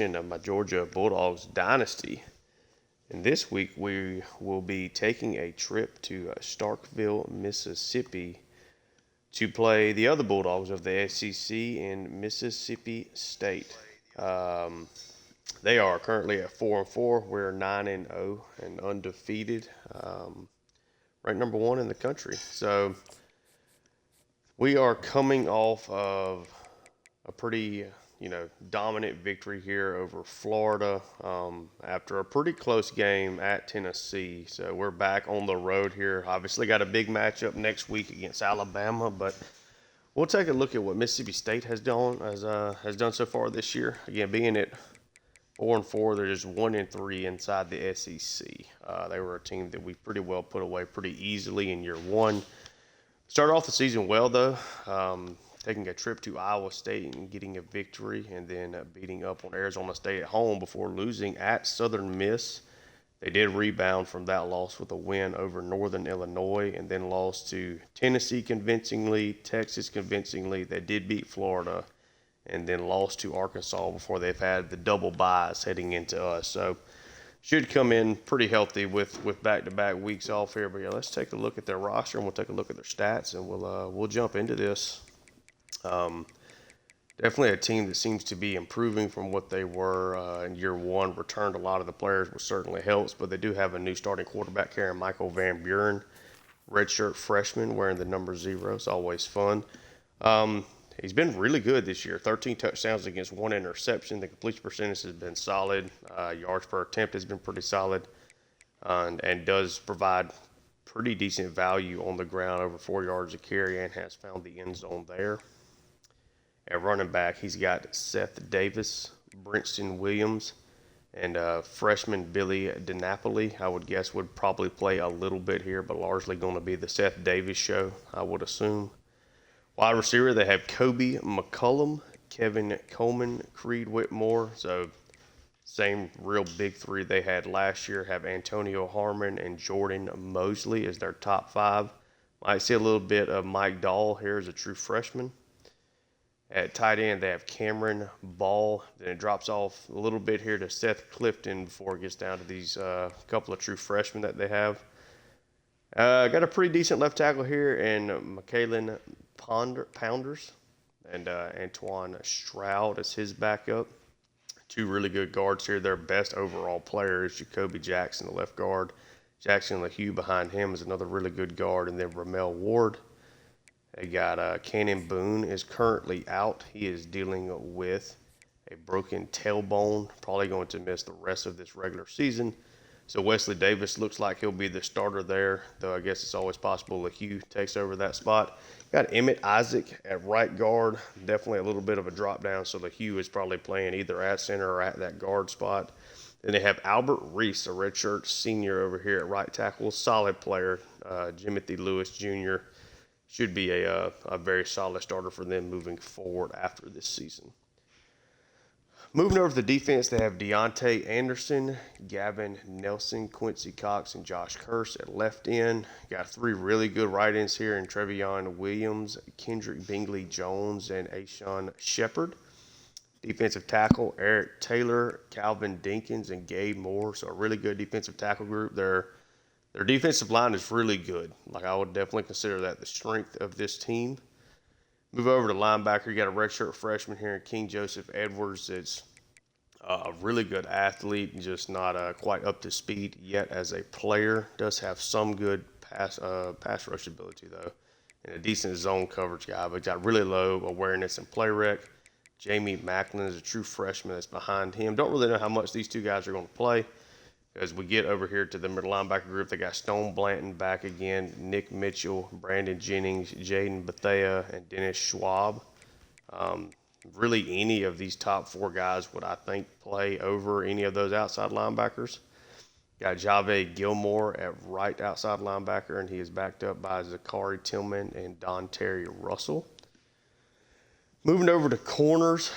Of my Georgia Bulldogs Dynasty. And this week we will be taking a trip to Starkville, Mississippi to play the other Bulldogs of the SEC in Mississippi State. Um, they are currently at 4-4. We're 9-0 and undefeated, ranked number one in the country. So we are coming off of a pretty dominant victory here over Florida after a pretty close game at Tennessee. So we're back on the road here. Obviously got a big matchup next week against Alabama, but we'll take a look at what Mississippi State has done so far this year. Again, being at 4-4, they're just 1-3 inside the SEC. They were a team that we pretty well put away pretty easily in year one. Started off the season well though. Taking a trip to Iowa State and getting a victory, and then beating up on Arizona State at home before losing at Southern Miss. They did rebound from that loss with a win over Northern Illinois, and then lost to Tennessee convincingly, Texas convincingly. They did beat Florida, and then lost to Arkansas before they've had the double byes heading into us. So should come in pretty healthy with back-to-back weeks off here. But yeah, let's take a look at their roster, and we'll take a look at their stats, and we'll jump into this. Definitely a team that seems to be improving from what they were in year one. Returned a lot of the players, which certainly helps, but they do have a new starting quarterback here, Michael Van Buren, redshirt freshman, wearing the number 0. It's always fun. He's been really good this year. 13 touchdowns against 1 interception. The completion percentage has been solid. Yards per attempt has been pretty solid, and does provide pretty decent value on the ground, over 4 yards a carry, and has found the end zone there. At running back, he's got Seth Davis, Brinson Williams, and freshman Billy DiNapoli, I would guess, would probably play a little bit here, but largely going to be the Seth Davis show, I would assume. Wide receiver, they have Kobe McCullum, Kevin Coleman, Creed Whitmore. So same real big three they had last year. Have Antonio Harmon and Jordan Mosley as their top 5. Might see a little bit of Mike Dahl here as a true freshman. At tight end, they have Cameron Ball. Then it drops off a little bit here to Seth Clifton before it gets down to these couple of true freshmen that they have. Got a pretty decent left tackle here in Michaelin Pounders, and Antoine Stroud as his backup. 2 really good guards here. Their best overall player is Jacoby Jackson, the left guard. Jackson LaHue behind him is another really good guard, and then Ramel Ward. They got Cannon Boone is currently out. He is dealing with a broken tailbone, probably going to miss the rest of this regular season. So Wesley Davis looks like he'll be the starter there, though I guess it's always possible LaHue takes over that spot. Got Emmett Isaac at right guard. Definitely a little bit of a drop down, so LaHue is probably playing either at center or at that guard spot. Then they have Albert Reese, a redshirt senior over here at right tackle. Solid player. Jimothy Lewis Jr. should be a very solid starter for them moving forward after this season. Moving over to the defense, they have Deontay Anderson, Gavin Nelson, Quincy Cox, and Josh Curse at left end. Got 3 really good right ends here in Trevion Williams, Kendrick Bingley Jones, and Ashawn Shepard. Defensive tackle, Eric Taylor, Calvin Dinkins, and Gabe Moore. So a really good defensive tackle group. Their defensive line is really good. Like, I would definitely consider that the strength of this team. Move over to linebacker. You got a redshirt freshman here in King Joseph Edwards. That's a really good athlete, just not quite up to speed yet as a player. Does have some good pass rush ability though, and a decent zone coverage guy, but got really low awareness and play rec. Jamie Macklin is a true freshman that's behind him. Don't really know how much these 2 guys are going to play. As we get over here to the middle linebacker group, they got Stone Blanton back again, Nick Mitchell, Brandon Jennings, Jaden Bethea, and Dennis Schwab. Really, any of these top 4 guys would, I think, play over any of those outside linebackers. Got Jave Gilmore at right outside linebacker, and he is backed up by Zachary Tillman and Don Terry Russell. Moving over to corners,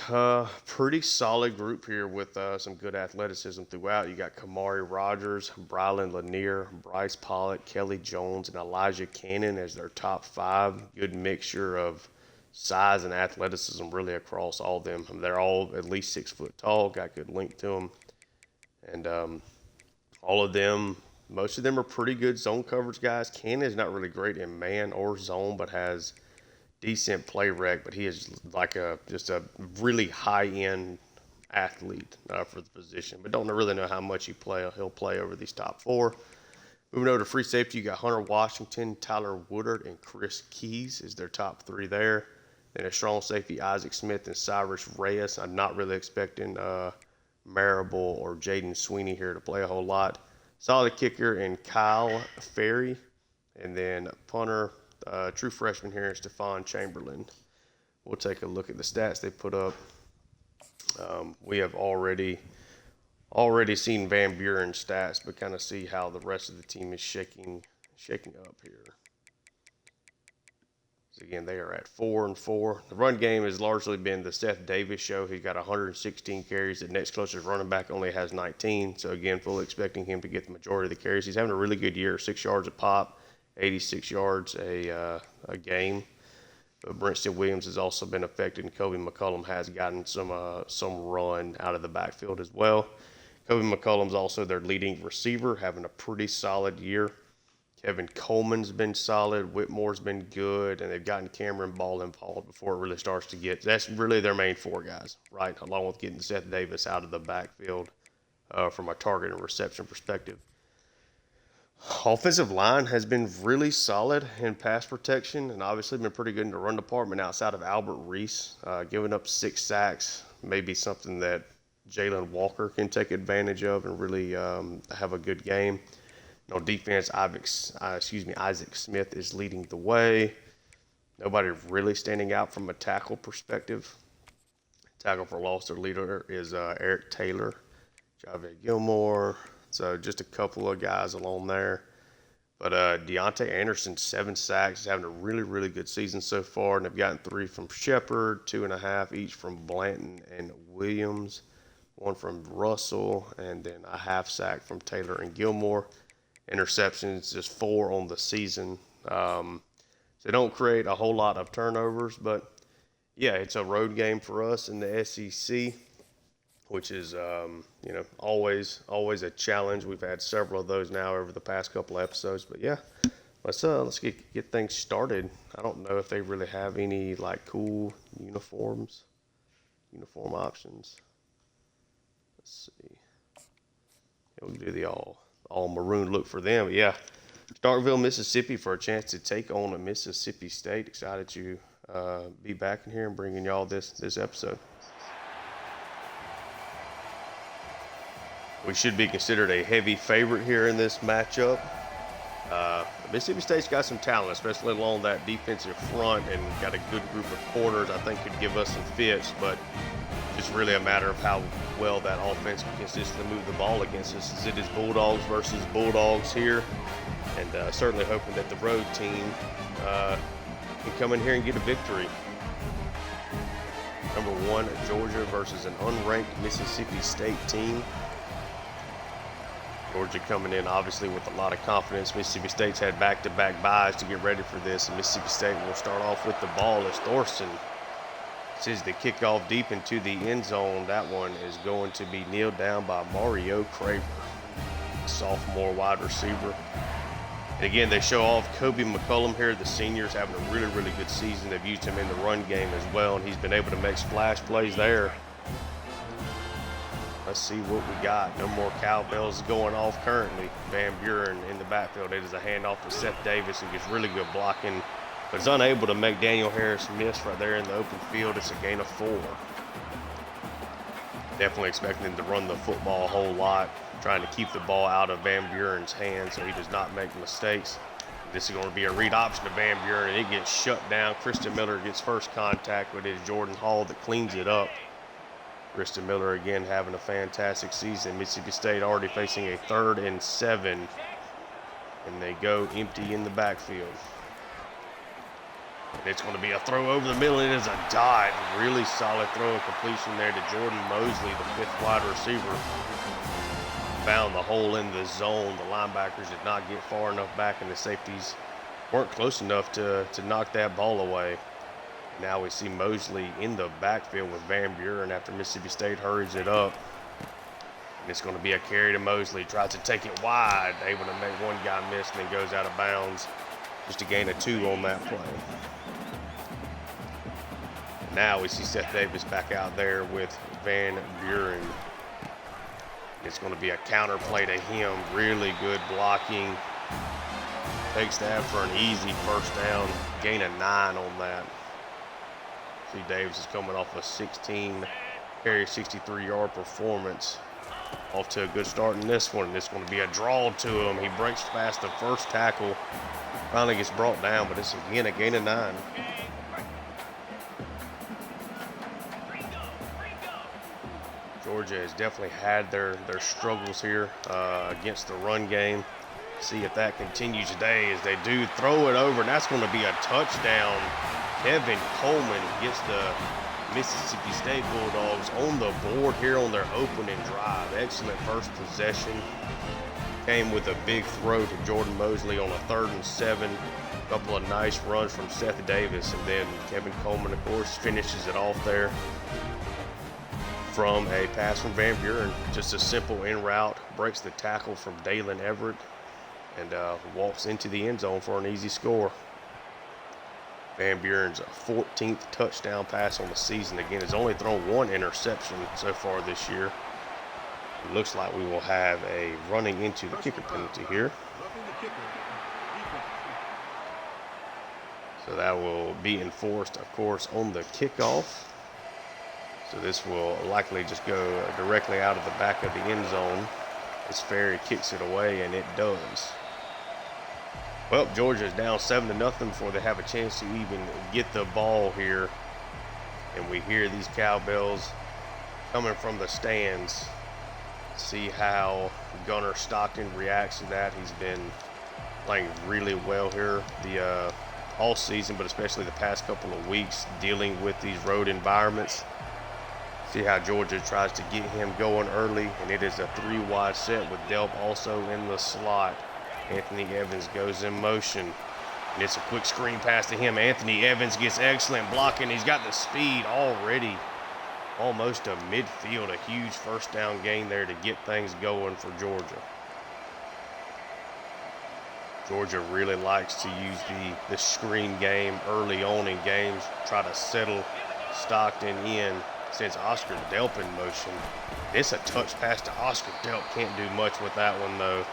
pretty solid group here with some good athleticism throughout. You got Kamari Rogers, Brylan Lanier, Bryce Pollock, Kelly Jones, and Elijah Cannon as their top 5. Good mixture of size and athleticism really across all of them. I mean, they're all at least 6 foot tall, got good length to them. And all of them, most of them are pretty good zone coverage guys. Ken is not really great in man or zone, but has decent play rec. But he is like just a really high end athlete for the position. But don't really know how much he'll play over these top 4. Moving over to free safety, you got Hunter Washington, Tyler Woodard, and Chris Keys is their top 3 there. Then a strong safety, Isaac Smith and Cyrus Reyes. I'm not really expecting Marable or Jaden Sweeney here to play a whole lot. Solid kicker in Kyle Ferry. And then punter, true freshman here is Stephon Chamberlain. We'll take a look at the stats they put up. We have already seen Van Buren's stats, but kind of see how the rest of the team is shaking up here. So again, they are at 4-4. The run game has largely been the Seth Davis show. He's got 116 carries. The next closest running back only has 19. So again, fully expecting him to get the majority of the carries. He's having a really good year, 6 yards a pop, 86 yards a game. But Brentston Williams has also been affected, and Kobe McCollum has gotten some run out of the backfield as well. Kobe McCollum's also their leading receiver, having a pretty solid year. Kevin Coleman's been solid. Whitmore's been good. And they've gotten Cameron Ball involved before it really starts to get – that's really their main 4 guys, right, along with getting Seth Davis out of the backfield from a target and reception perspective. Offensive line has been really solid in pass protection and obviously been pretty good in the run department outside of Albert Reese. Giving up 6 sacks may be something that Jalen Walker can take advantage of and really have a good game. On defense, Isaac Smith is leading the way. Nobody really standing out from a tackle perspective. Tackle for loss, their leader is Eric Taylor, Javed Gilmore. So just a couple of guys along there. But Deontay Anderson, 7 sacks. He's having a really, really good season so far. And they've gotten 3 from Shepard, 2.5 each from Blanton and Williams, 1 from Russell, and then a half sack from Taylor and Gilmore. Interceptions, just 4 on the season. So they don't create a whole lot of turnovers, but yeah, it's a road game for us in the SEC, which is always a challenge. We've had several of those now over the past couple of episodes, but yeah, let's get things started. I don't know if they really have any like cool uniform options. Let's see. We'll do the all maroon look for them. But yeah, Starkville, Mississippi for a chance to take on a Mississippi State. Excited to be back in here and bringing y'all this episode. We should be considered a heavy favorite here in this matchup. Mississippi State's got some talent, especially along that defensive front, and got a good group of corners I think could give us some fits, but it's really a matter of how well that offense can consistently move the ball against us, as it is Bulldogs versus Bulldogs here, and certainly hoping that the road team can come in here and get a victory. Number 1, Georgia versus an unranked Mississippi State team. Georgia coming in obviously with a lot of confidence. Mississippi State's had back-to-back byes to get ready for this, and Mississippi State will start off with the ball as Thorson sees the kickoff deep into the end zone. That one is going to be kneeled down by Mario Craver, sophomore wide receiver. And again, they show off Kobe McCollum here. The senior's having a really, really good season. They've used him in the run game as well, and he's been able to make splash plays there. Let's see what we got. No more cowbells going off currently. Van Buren in the backfield. It is a handoff to Seth Davis, and gets really good blocking, but is unable to make Daniel Harris miss right there in the open field. It's a gain of 4. Definitely expecting him to run the football a whole lot, trying to keep the ball out of Van Buren's hands so he does not make mistakes. This is going to be a read option to Van Buren, and it gets shut down. Kristen Miller gets first contact, but it is Jordan Hall that cleans it up. Kristen Miller again having a fantastic season. Mississippi State already facing a 3rd and 7, and they go empty in the backfield. And it's going to be a throw over the middle. It is a dive. Really solid throw and completion there to Jordan Mosley, the 5th wide receiver. Found the hole in the zone. The linebackers did not get far enough back, and the safeties weren't close enough to knock that ball away. Now we see Mosley in the backfield with Van Buren after Mississippi State hurries it up. And it's going to be a carry to Mosley. Tries to take it wide, able to make one guy miss, and then goes out of bounds. Just a gain of 2 on that play. Now we see Seth Davis back out there with Van Buren. It's going to be a counter play to him. Really good blocking. Takes that for an easy first down. Gain of 9 on that. See, Davis is coming off a 16-carry, 63-yard performance. Off to a good start in this one. It's going to be a draw to him. He breaks past the first tackle. Finally gets brought down, but it's again a gain of 9. Georgia has definitely had their struggles here against the run game. See if that continues today as they do throw it over, and that's going to be a touchdown. Kevin Coleman gets the Mississippi State Bulldogs on the board here on their opening drive. Excellent first possession. Came with a big throw to Jordan Mosley on a 3rd and 7. A couple of nice runs from Seth Davis, and then Kevin Coleman, of course, finishes it off there from a pass from Van Buren. Just a simple in route, breaks the tackle from Dalen Everett, and walks into the end zone for an easy score. Van Buren's 14th touchdown pass on the season. Again, has only thrown 1 interception so far this year. It looks like we will have a running into the kicker penalty here. So that will be enforced, of course, on the kickoff. So this will likely just go directly out of the back of the end zone as Ferry kicks it away, and it does. Well, Georgia is down 7-0 before they have a chance to even get the ball here. And we hear these cowbells coming from the stands. See how Gunnar Stockton reacts to that. He's been playing really well here all season, but especially the past couple of weeks dealing with these road environments. See how Georgia tries to get him going early, and it is a 3-wide set with Delp also in the slot. Anthony Evans goes in motion, and it's a quick screen pass to him. Anthony Evans gets excellent blocking. He's got the speed already, almost to midfield. A huge first down gain there to get things going for Georgia. Georgia really likes to use the screen game early on in games, try to settle Stockton in. Since Oscar Delp in motion, it's a touch pass to Oscar Delp. Can't do much with that one though.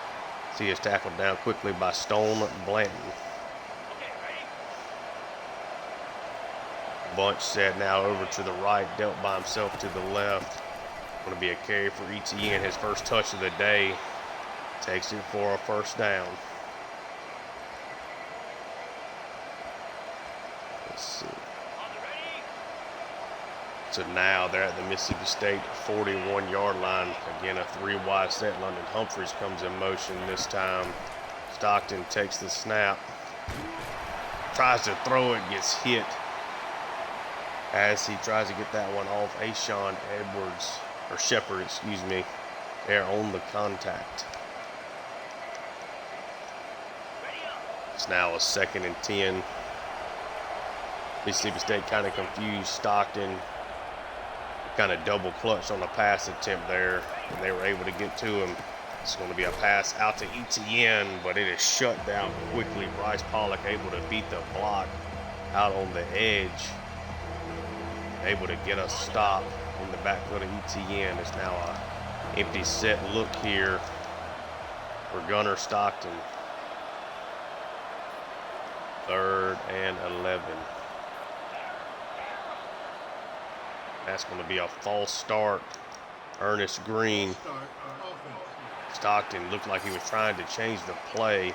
See, is tackled down quickly by Stone Blanton. Bunch set now over to the right. Delp by himself to the left. Going to be a carry for Etienne. His first touch of the day. Takes it for a first down. Let's see. So now they're at the Mississippi State 41-yard line. Again, a 3-wide set. London Humphreys comes in motion this time. Stockton takes the snap. Tries to throw it, gets hit as he tries to get that one off. Ashawn Edwards, or Shepard, excuse me, there on the contact. It's now a 2nd and 10. Mississippi State kind of confused Stockton. Kind of double clutched on a pass attempt there, and they were able to get to him. It's going to be a pass out to Etienne, but it is shut down quickly. Bryce Pollock able to beat the block out on the edge. Able to get a stop in the backfield of Etienne. It's now an empty set look here for Gunnar Stockton. 3rd and 11. That's going to be a false start. Ernest Green. Stockton looked like he was trying to change the play.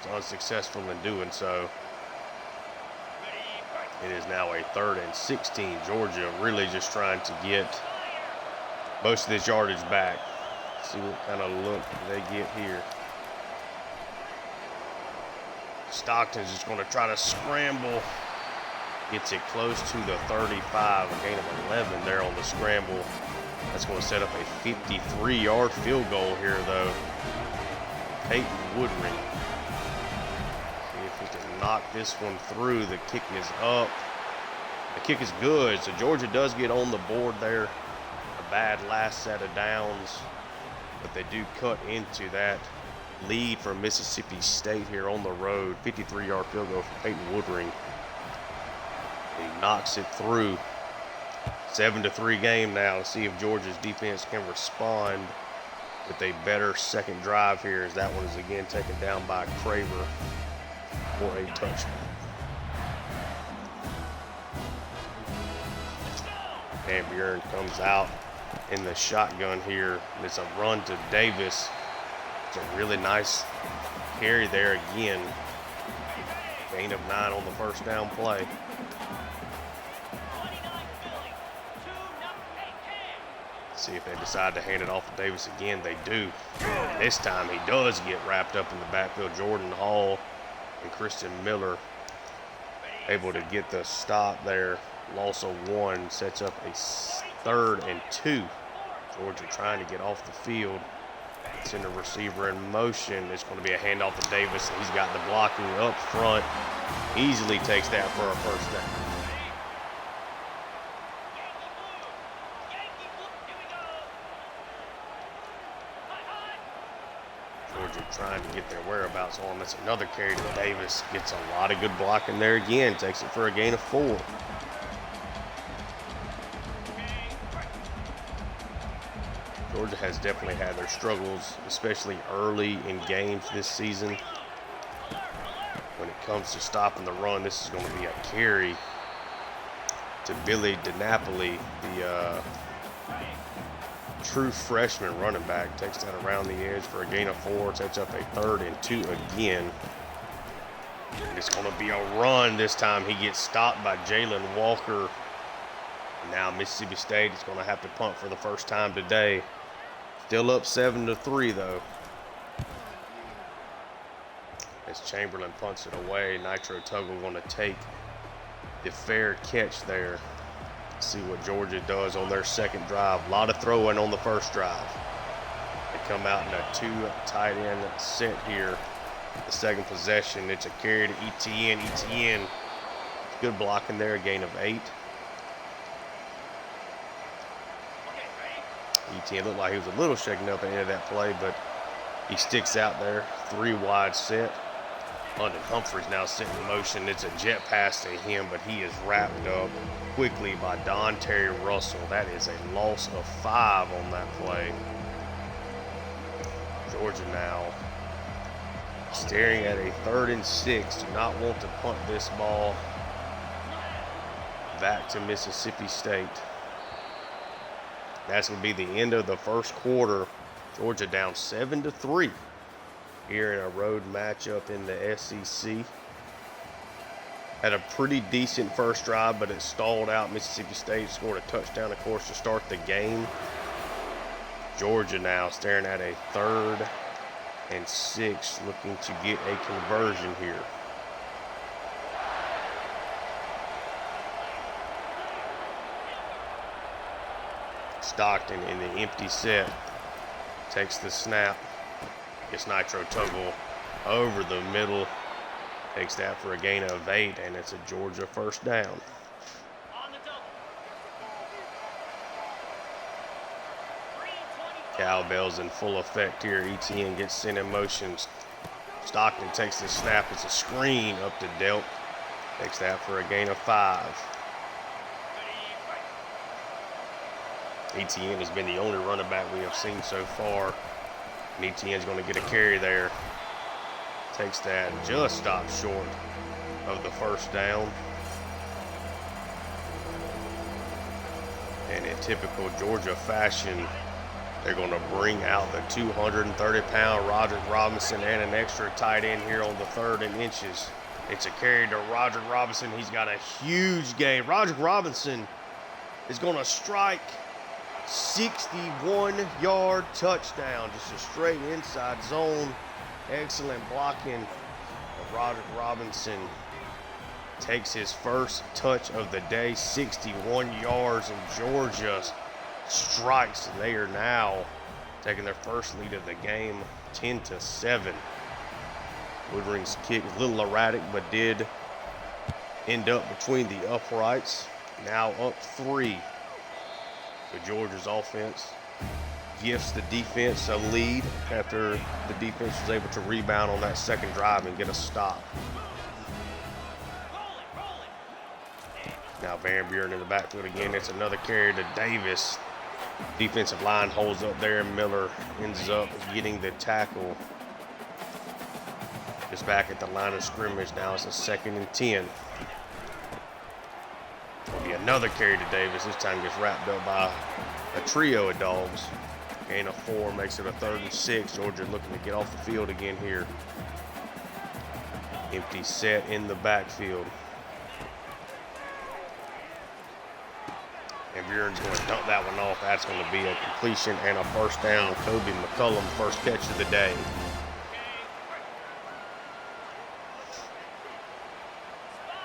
Was unsuccessful in doing so. It is now a 3rd and 16. Georgia really just trying to get most of this yardage back. See what kind of look they get here. Stockton's just going to try to scramble. Gets it close to the 35, a gain of 11 there on the scramble. That's going to set up a 53-yard field goal here, though. Peyton Woodring. See if he can knock this one through. The kick is up. The kick is good, so Georgia does get on the board there. A bad last set of downs, but they do cut into that lead from Mississippi State here on the road. 53-yard field goal from Peyton Woodring. He knocks it through. 7-3 game now. Let's see if Georgia's defense can respond with a better second drive here, as that one is again taken down by Craver for a touchdown. Van Buren comes out in the shotgun here. It's a run to Davis. It's a really nice carry there again. Gain of 9 on the first down play. See if they decide to hand it off to Davis again. They do. And this time he does get wrapped up in the backfield. Jordan Hall and Christian Miller able to get the stop there. Loss of 1 sets up a 3rd and 2. Georgia trying to get off the field. Send a receiver in motion. It's going to be a handoff to Davis. He's got the blocking up front. Easily takes that for a first down. Georgia trying to get their whereabouts on. That's another carry to Davis. Gets a lot of good blocking there again. Takes it for a gain of 4. Georgia has definitely had their struggles, especially early in games this season. When it comes to stopping the run, this is going to be a carry to Billy DiNapoli, the true freshman running back. Takes that around the edge for a gain of 4. Takes up a 3rd and 2 again. And it's going to be a run this time. He gets stopped by Jalen Walker. Now Mississippi State is going to have to punt for the first time today. Still up 7-3 though. As Chamberlain punts it away, Nitro Tuggle going to take the fair catch there. See what Georgia does on their second drive. A lot of throwing on the first drive. They come out in a 2 tight end set here. The second possession, it's a carry to ETN. ETN, good blocking there, a gain of 8. ETN looked like he was a little shaken up at the end of that play, but he sticks out there. 3 wide set. London Humphreys now sitting in motion. It's a jet pass to him, but he is wrapped up quickly by Don Terry Russell. That is a loss of 5 on that play. Georgia now staring at a 3rd and 6. Do not want to punt this ball back to Mississippi State. That's going to be the end of the first quarter. Georgia down 7-3 here in a road matchup in the SEC. Had a pretty decent first drive, but it stalled out. Mississippi State scored a touchdown, of course, to start the game. Georgia now staring at a 3rd and 6, looking to get a conversion here. Stockton in the empty set takes the snap, gets Nitro Tuggle over the middle, takes that for a gain of 8, and it's a Georgia first down. Cowbells in full effect here. ETN gets sent in motion. Stockton takes the snap. It's a screen up to Delk. Takes that for a gain of 5. ETN has been the only running back we have seen so far. And ETN's going to get a carry there. Takes that, just stops short of the first down. And in typical Georgia fashion, they're going to bring out the 230-pound Roderick Robinson and an extra tight end here on the 3rd and inches. It's a carry to Roderick Robinson. He's got a huge gain. Roderick Robinson is going to strike 61-yard touchdown. Just a straight inside zone. Excellent blocking. Roderick Robinson takes his first touch of the day. 61 yards, and Georgia strikes. They are now taking their first lead of the game, 10-7. Woodring's kick is a little erratic, but did end up between the uprights. now up 3. So Georgia's offense gifts the defense a lead after the defense was able to rebound on that second drive and get a stop. Now Van Buren in the backfield again. It's another carry to Davis. Defensive line holds up there, and Miller ends up getting the tackle. Just back at the line of scrimmage now. It's a 2nd and 10. There'll be another carry to Davis. This time gets wrapped up by a trio of dogs. Gain of 4 makes it a 3rd and 6. Georgia looking to get off the field again here. Empty set in the backfield. And Buren's going to dump that one off. That's going to be a completion and a first down. Kobe McCullum, first catch of the day.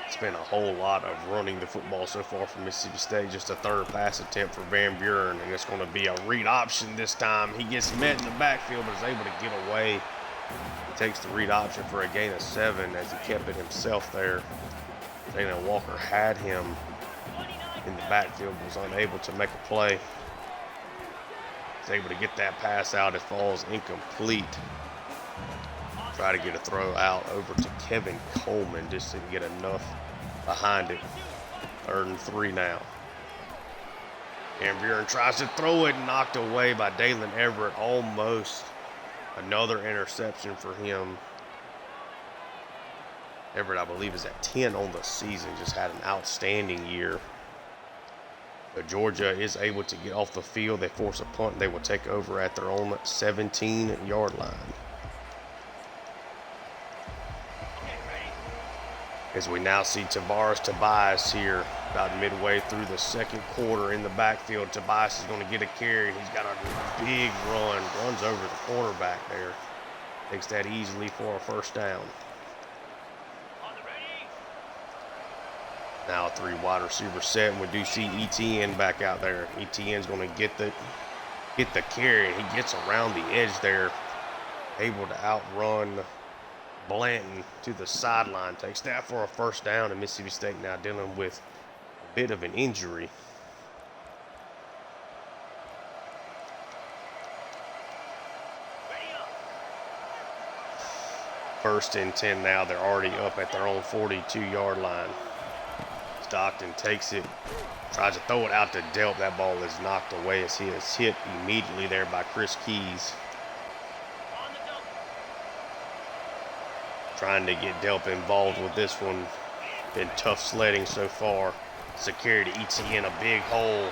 It's been a whole lot of running the football so far from Mississippi State. Just a 3rd pass attempt for Van Buren, and it's going to be a read option this time. He gets met in the backfield, but is able to get away. He takes the read option for a gain of 7 as he kept it himself there. Jalen Walker had him in the backfield, was unable to make a play. He's able to get that pass out. It falls incomplete. Try to get a throw out over to Kevin Coleman. Just didn't get enough behind it. 3rd and 3 now. And Buren tries to throw it, knocked away by Dalen Everett. Almost another interception for him. Everett, I believe, is at 10 on the season. Just had an outstanding year. But Georgia is able to get off the field. They force a punt. They will take over at their own 17-yard line. As we now see Tavares Tobias here about midway through the 2nd quarter in the backfield. Tobias is going to get a carry. He's got a big run. Runs over the cornerback there. Takes that easily for a first down. Now a 3 wide receiver set, and we do see ETN back out there. ETN's going to get the carry. He gets around the edge there, able to outrun Blanton to the sideline. Takes that for a first down, and Mississippi State now dealing with a bit of an injury. First and 10 now. They're already up at their own 42-yard line. Stockton takes it, tries to throw it out to Delp. That ball is knocked away as he is hit immediately there by Chris Keys. Trying to get Delp involved with this one. Been tough sledding so far. It's a carry to ETN, a big hole.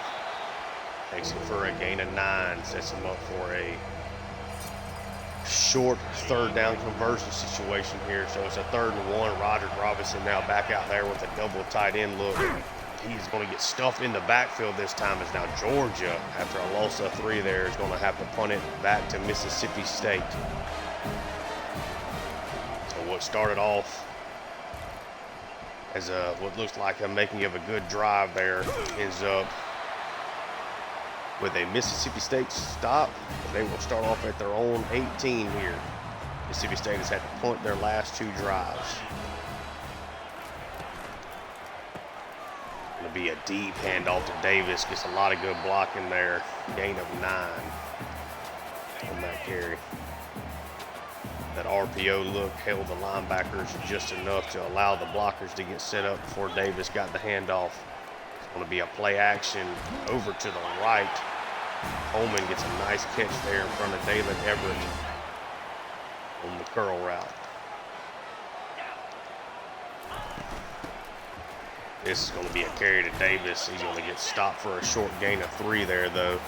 Takes him for a gain of 9. Sets him up for a short 3rd down conversion situation here. So it's a 3rd and 1. Roger Robinson now back out there with a double tight end look. He's going to get stuffed in the backfield this time, as now Georgia, after a loss of 3 there, is going to have to punt it back to Mississippi State. So what started off as what looks like a making of a good drive there ends up with a Mississippi State stop. They will start off at their own 18 here. Mississippi State has had to punt their last 2 drives. Going to be a deep handoff to Davis. Gets a lot of good blocking there. Gain of 9 on that carry. That RPO look held the linebackers just enough to allow the blockers to get set up before Davis got the handoff. It's going to be a play action over to the right. Coleman gets a nice catch there in front of Dalen Everett on the curl route. This is going to be a carry to Davis. He's going to get stopped for a short gain of 3 there, though.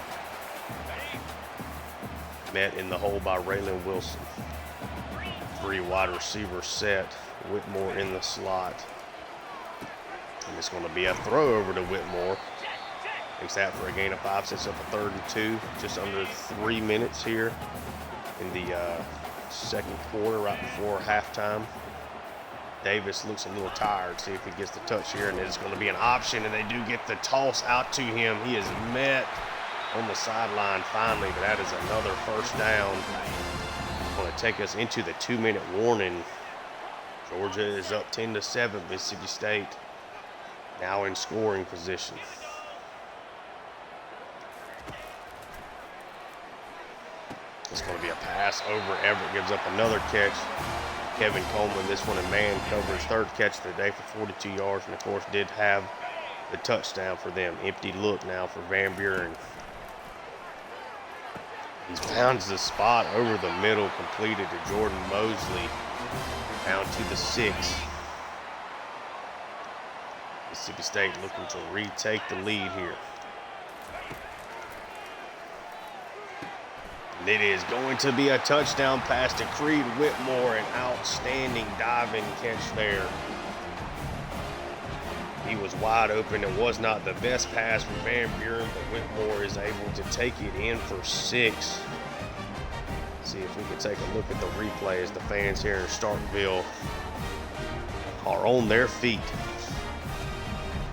Met in the hole by Raylan Wilson. 3 wide receiver set. Whitmore in the slot. And it's going to be a throw over to Whitmore. Takes that for a gain of 5. Sets up a 3rd and 2. Just under 3 minutes here in the 2nd quarter, right before halftime. Davis looks a little tired. See if he gets the touch here, and it's going to be an option, and they do get the toss out to him. He is met on the sideline finally, but that is another first down. Going to take us into the 2-minute warning. Georgia is up 10-7. Mississippi State now in scoring position. It's going to be a pass over. Everett gives up another catch. Kevin Coleman, this one in man coverage, third catch of the day for 42 yards, and of course did have the touchdown for them. Empty look now for Van Buren. He finds the spot over the middle, completed to Jordan Mosley, down to the 6. Mississippi State looking to retake the lead here. And it is going to be a touchdown pass to Creed Whitmore, an outstanding diving catch there. He was wide open. It was not the best pass from Van Buren, but Whitmore is able to take it in for 6. See if we can take a look at the replay as the fans here in Starkville are on their feet.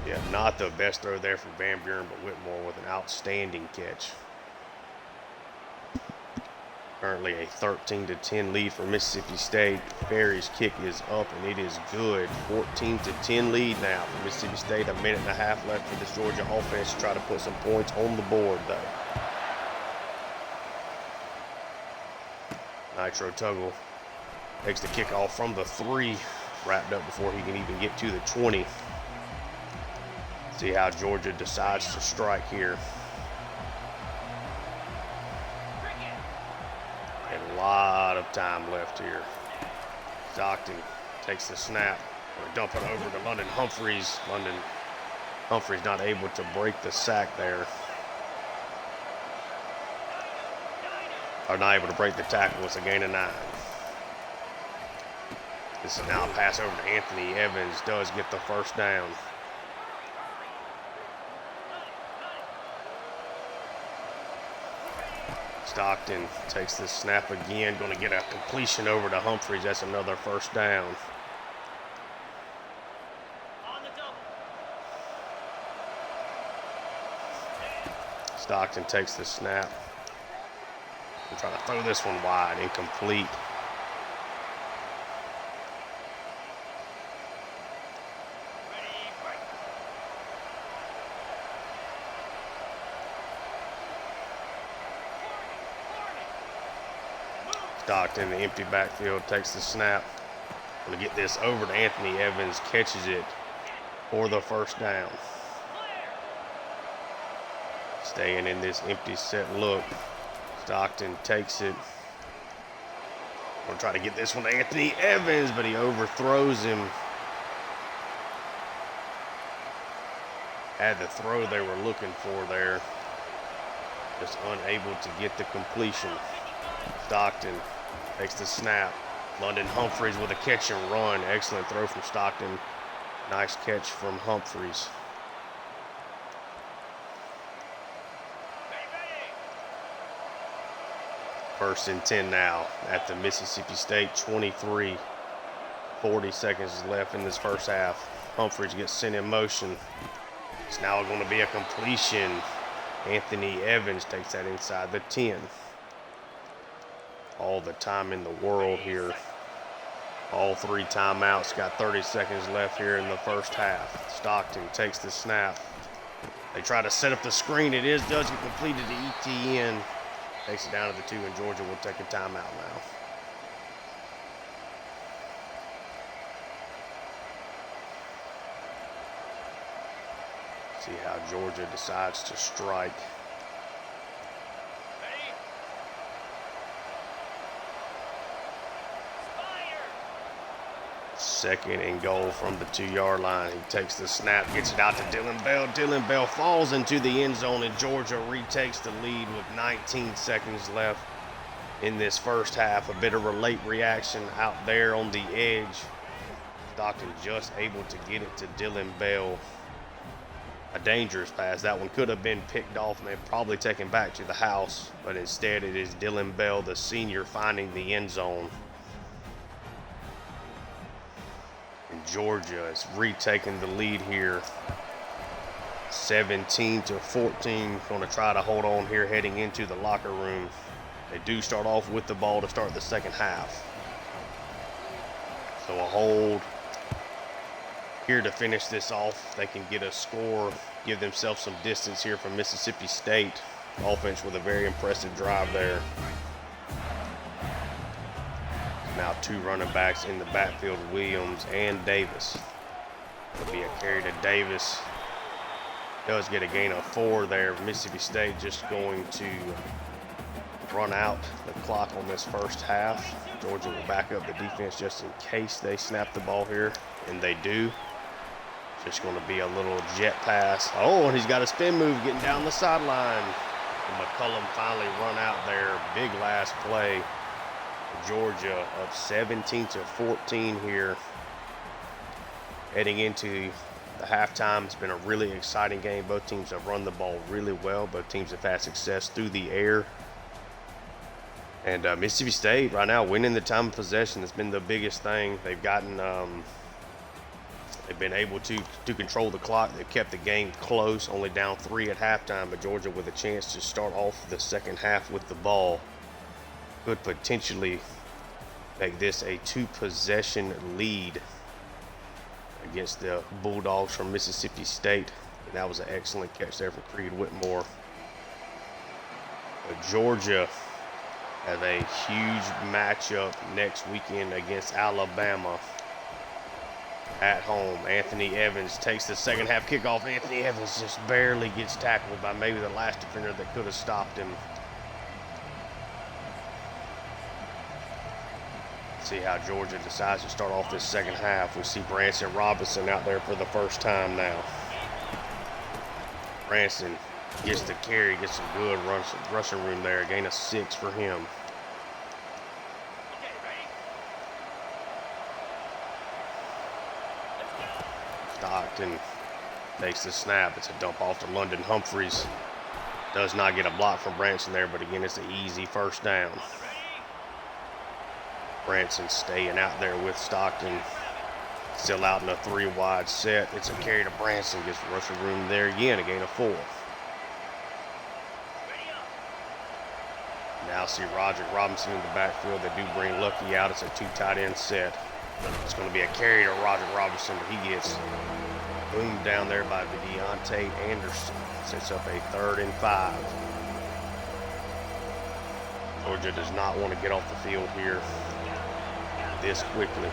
Yeah, not the best throw there from Van Buren, but Whitmore with an outstanding catch. Currently a 13-10 lead for Mississippi State. Ferry's kick is up and it is good. 14-10 lead now for Mississippi State. A minute and a half left for this Georgia offense to try to put some points on the board though. Nitro Tuggle takes the kickoff from the 3, wrapped up before he can even get to the 20. See how Georgia decides to strike here. And a lot of time left here. Stockton takes the snap. Gonna dump it over to London Humphreys. London Humphreys not able to break the sack there. Are not able to break the tackle. It's a gain of 9. This is now a pass over to Anthony Evans. Does get the first down. Stockton takes the snap again. Going to get a completion over to Humphreys. That's another first down. Stockton takes the snap. I'm trying to throw this one wide, incomplete. Stockton in the empty backfield takes the snap. Going to get this over to Anthony Evans, catches it for the first down. Staying in this empty set look. Stockton takes it. Going to try to get this one to Anthony Evans, but he overthrows him. Had the throw they were looking for there. Just unable to get the completion. Stockton takes the snap. London Humphreys with a catch and run. Excellent throw from Stockton. Nice catch from Humphreys. First and 10 now at the Mississippi State 23. 40 seconds left in this first half. Humphreys gets sent in motion. It's now going to be a completion. Anthony Evans takes that inside the 10. All the time in the world here. All 3 timeouts. Got 30 seconds left here in the first half. Stockton takes the snap. They try to set up the screen. It does get completed to ETN. Takes it down to the 2, and Georgia will take a timeout now. See how Georgia decides to strike. Second and goal from the 2-yard line. He takes the snap, gets it out to Dylan Bell. Dylan Bell falls into the end zone, and Georgia retakes the lead with 19 seconds left in this first half. A bit of a late reaction out there on the edge. Stockton just able to get it to Dylan Bell. A dangerous pass. That one could have been picked off and probably taken back to the house, but instead it is Dylan Bell, the senior, finding the end zone. And Georgia is retaking the lead here. 17-14. Going to try to hold on here heading into the locker room. They do start off with the ball to start the second half. So a hold here to finish this off. They can get a score, give themselves some distance here from Mississippi State. Offense with a very impressive drive there. Now 2 running backs in the backfield, Williams and Davis. It'll be a carry to Davis. Does get a gain of 4 there. Mississippi State just going to run out the clock on this first half. Georgia will back up the defense just in case they snap the ball here, and they do. Just going to be a little jet pass. Oh, and he's got a spin move getting down the sideline. And McCullum finally run out there. Big last play. Georgia up 17-14 here. Heading into the halftime, it's been a really exciting game. Both teams have run the ball really well. Both teams have had success through the air. And Mississippi State right now winning the time of possession has been the biggest thing. They've gotten, they've been able to control the clock. They've kept the game close, only down 3 at halftime. But Georgia with a chance to start off the second half with the ball could potentially make this a 2-possession lead against the Bulldogs from Mississippi State. And that was an excellent catch there from Creed Whitmore. But Georgia has a huge matchup next weekend against Alabama at home. Anthony Evans takes the second half kickoff. Anthony Evans just barely gets tackled by maybe the last defender that could have stopped him. See how Georgia decides to start off this second half. We see Branson Robinson out there for the first time now. Branson gets the carry, gets some good rushing room there. Gain of 6 for him. Stockton takes the snap. It's a dump off to London Humphreys. Does not get a block from Branson there, but again, it's an easy first down. Branson staying out there with Stockton. Still out in a 3-wide set. It's a carry to Branson. Gets rushing room there again. A gain of 4. Now see Roderick Robinson in the backfield. They do bring Lucky out. It's a 2 tight end set. It's going to be a carry to Roderick Robinson, but he gets boomed down there by Deontay Anderson. Sets up a 3rd and 5. Georgia does not want to get off the field here this quickly.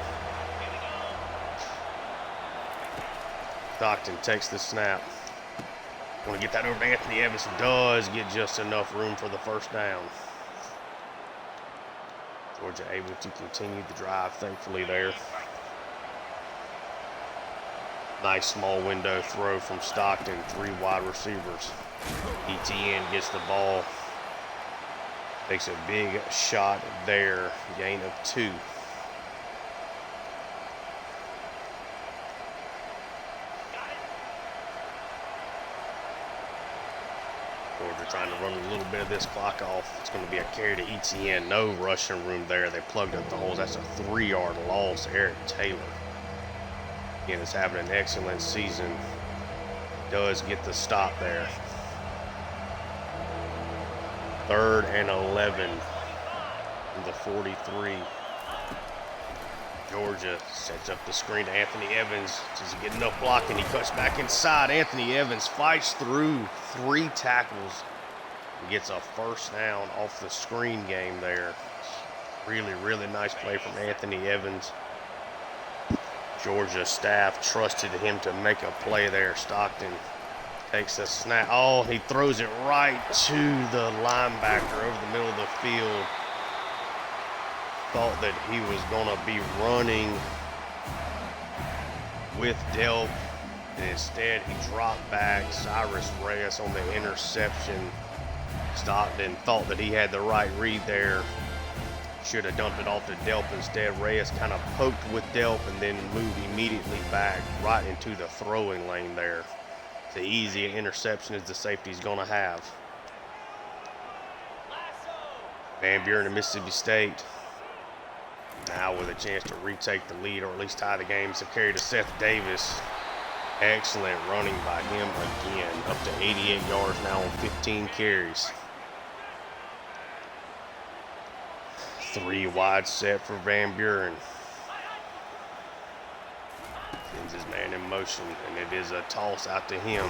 Stockton takes the snap. Want to get that over to Anthony Evans. Does get just enough room for the first down. Georgia able to continue the drive, thankfully, there. Nice small window throw from Stockton. 3 wide receivers. ETN gets the ball. Takes a big shot there. Gain of 2. Georgia trying to run a little bit of this clock off. It's going to be a carry to ETN. No rushing room there. They plugged up the holes. That's a 3-yard loss. Eric Taylor, again, is having an excellent season. Does get the stop there. 3rd and 11 from the 43. Georgia sets up the screen to Anthony Evans. Does he get enough blocking? He cuts back inside. Anthony Evans fights through 3 tackles and gets a first down off the screen game there. Really, really nice play from Anthony Evans. Georgia staff trusted him to make a play there. Stockton takes a snap. Oh, he throws it right to the linebacker over the middle of the field. Thought that he was going to be running with Delp, and instead he dropped back. Cyrus Reyes on the interception. Stockton thought that he had the right read there. Should have dumped it off to Delp instead. Reyes kind of poked with Delp and then moved immediately back right into the throwing lane there. The easy interception as the safety's going to have. Van Buren to Mississippi State. Now with a chance to retake the lead or at least tie the game. It's a carry to Seth Davis. Excellent running by him again. Up to 88 yards now on 15 carries. 3 wide set for Van Buren. Finds his man in motion, and it is a toss out to him.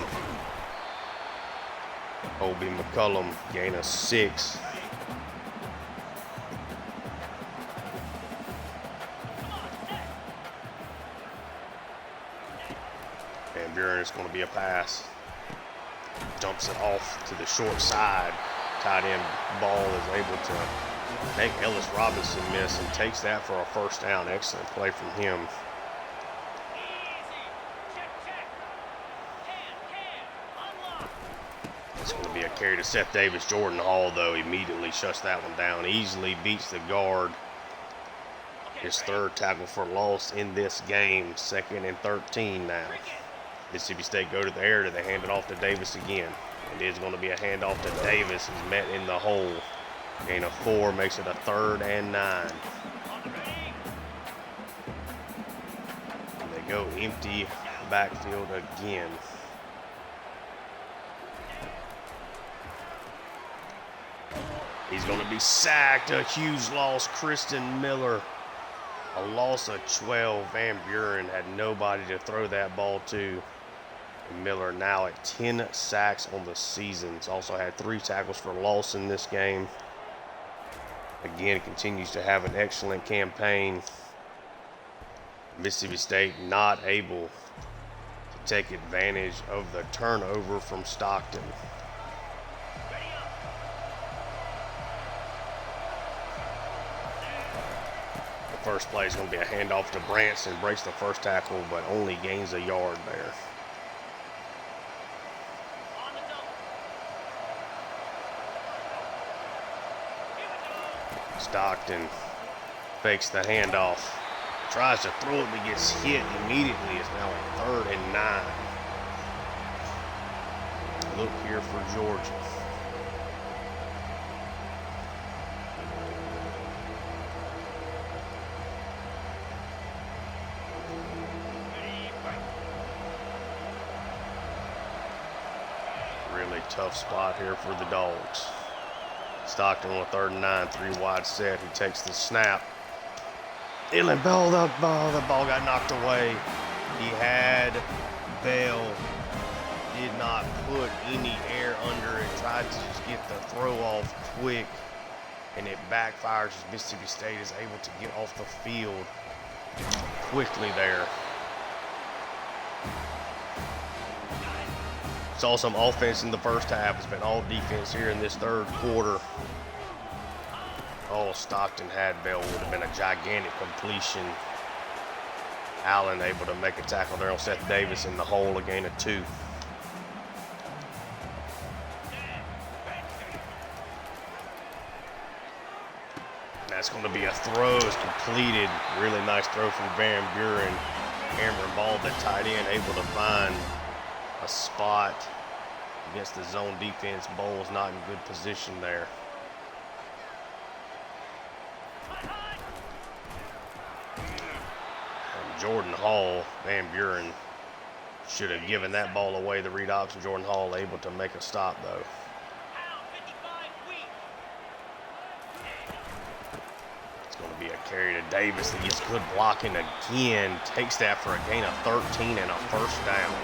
Colby McCullum, gain of 6. Van Buren is going to be a pass. Dumps it off to the short side. Tight end ball is able to make Ellis Robinson miss and takes that for a first down. Excellent play from him. It's going to be a carry to Seth Davis. Jordan Hall, though, immediately shuts that one down. Easily beats the guard. His 3rd tackle for loss in this game. 2nd and 13 now. Mississippi State go to the air. They hand it off to Davis again. It is going to be a handoff to Davis. He's met in the hole. Gain of 4 makes it a 3rd and 9. And they go empty backfield again. He's going to be sacked. A huge loss. Kristen Miller. A loss of 12. Van Buren had nobody to throw that ball to. And Miller now at 10 sacks on the season. He's also had 3 tackles for loss in this game. Again, continues to have an excellent campaign. Mississippi State not able to take advantage of the turnover from Stockton. The first play is going to be a handoff to Branson. Breaks the first tackle, but only gains a yard there. Stockton fakes the handoff. Tries to throw it, but gets hit immediately. It's now a 3rd and 9. Look here for Georgia. Really tough spot here for the Dogs. Stockton on 3rd and 9, 3 wide set. He takes the snap. The ball got knocked away. He had Bell. Did not put any air under it. Tried to just get the throw off quick, and it backfires as Mississippi State is able to get off the field quickly there. Saw some offense in the first half. It's been all defense here in this 3rd quarter. All Stockton had Bell would have been a gigantic completion. Allen able to make a tackle there on Seth Davis in the hole, a gain of 2. That's going to be a throw. It's completed. Really nice throw from Van Buren. Cameron Ball, the tight end, able to find a spot against the zone defense. Bowles not in good position there. And Jordan Hall, Van Buren should have given that ball away. The read option. Jordan Hall able to make a stop though. It's going to be a carry to Davis that gets good blocking again. Takes that for a gain of 13 and a first down.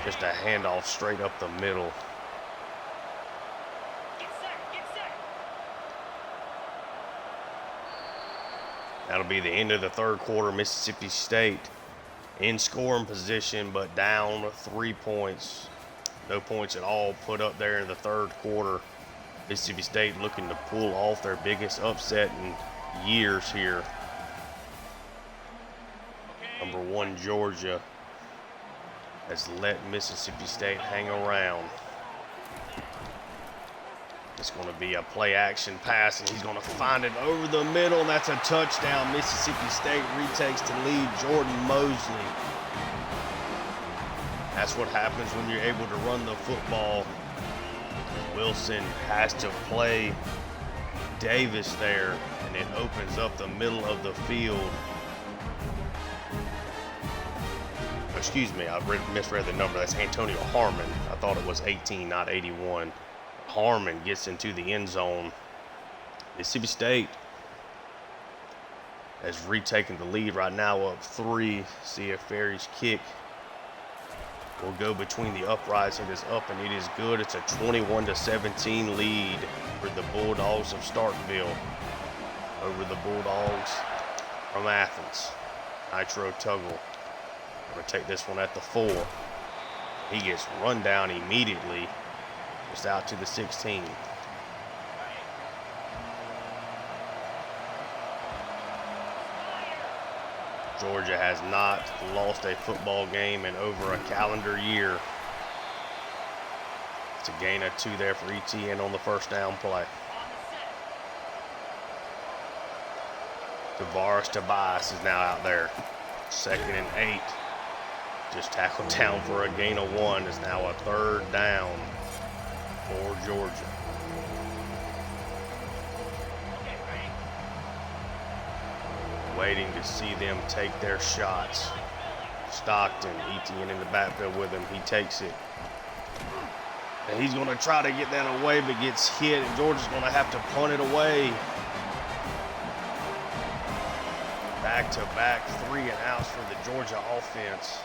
Just a handoff straight up the middle. That'll be the end of the 3rd quarter. Mississippi State in scoring position, but down 3 points. No points at all put up there in the 3rd quarter. Mississippi State looking to pull off their biggest upset in years here. Number 1 Georgia has let Mississippi State hang around. It's going to be a play action pass, and he's going to find it over the middle. That's a touchdown. Mississippi State retakes the lead. Jordan Mosley. That's what happens when you're able to run the football. Wilson has to play Davis there, and it opens up the middle of the field. Excuse me, I misread the number. That's Antonio Harmon. I thought it was 18, not 81. Harmon gets into the end zone. Mississippi State has retaken the lead right now, up 3. See if Ferry's kick will go between the uprights. It is up and it is good. It's a 21-17 lead for the Bulldogs of Starkville over the Bulldogs from Athens. Nitro Tuggle going to take this one at the 4. He gets run down immediately, just out to the 16. Georgia has not lost a football game in over a calendar year. It's a gain of 2 there for ETN on the first down play. Tavares Tobias is now out there. 2nd and 8. Just tackled down for a gain of 1. It's now a 3rd down for Georgia. Waiting to see them take their shots. Stockton, ETN in the backfield with him. He takes it. And he's going to try to get that away, but gets hit, and Georgia's going to have to punt it away. Back-to-back 3 and outs for the Georgia offense.